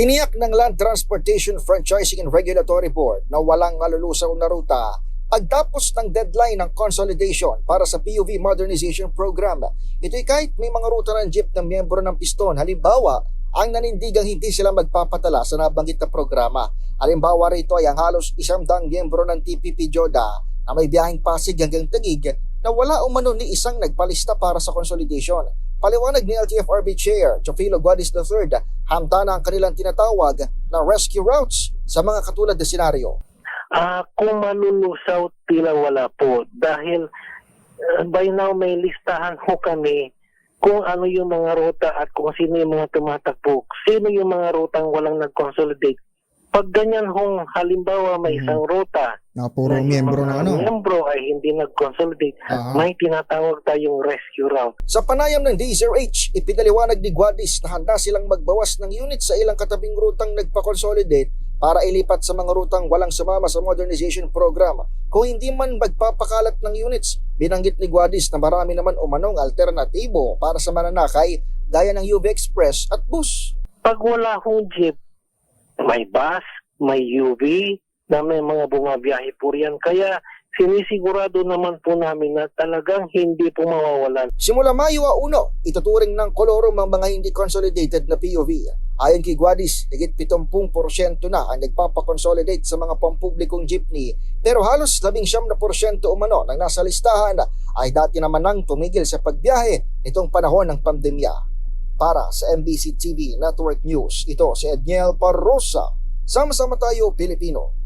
Tiniyak ng Land Transportation Franchising and Regulatory Board na walang malulusaw na ruta pagtapos ng deadline ng consolidation para sa PUV Modernization Program. Ito'y kahit may mga ruta ng jeep na miyembro ng piston. Halimbawa, ang nanindigang hindi sila magpapatala sa nabanggit na programa. Halimbawa rito ay ang halos 100 miyembro ng TPP Joda na may biyaheng Pasig hanggang Taguig na wala umano ni isang nagpalista para sa consolidation. Paliwanag ni LTFRB Chair Chofilo Guadis III, hamta na ang kanilang tinatawag na rescue routes sa mga katulad na senaryo. Kung malulusaw, tila wala po. Dahil by now may listahan ho kami kung ano yung mga ruta at kung sino yung mga tumatakbo. Sino yung mga rutang walang nag-consolidate. Pag ganyan hong halimbawa may isang ruta na puro miyembro na ano. Miyembro ay hindi nag-consolidate, may tinatawag tayong rescue route. Sa panayam ng DZRH, ipinaliwanag ni Guadis na handa silang magbawas ng unit sa ilang katabing rutang nagpa-consolidate para ilipat sa mga rutang walang sumama sa modernization program. Kung hindi man magpapakalat ng units, binanggit ni Guadis na marami naman umanong alternatibo para sa mananakay gaya ng UV Express at bus. Pag wala hong jeep, may bus, may UV, na may mga bumabiyahe po riyan. Kaya sinisigurado naman po namin na talagang hindi po mawawalan. Simula Mayo 1, ituturing ng kolorum ang mga hindi consolidated na PUV. Ayon kay Guadis, higit 70% na ang nagpapakonsolidate sa mga pampublikong jeepney, pero halos 19% umano ng nasa listahan ay dati naman nang tumigil sa pagbiyahe nitong panahon ng pandemya. Para sa MBC TV Network News, ito si Edniel Parrosa. Sama-sama tayo, Pilipino.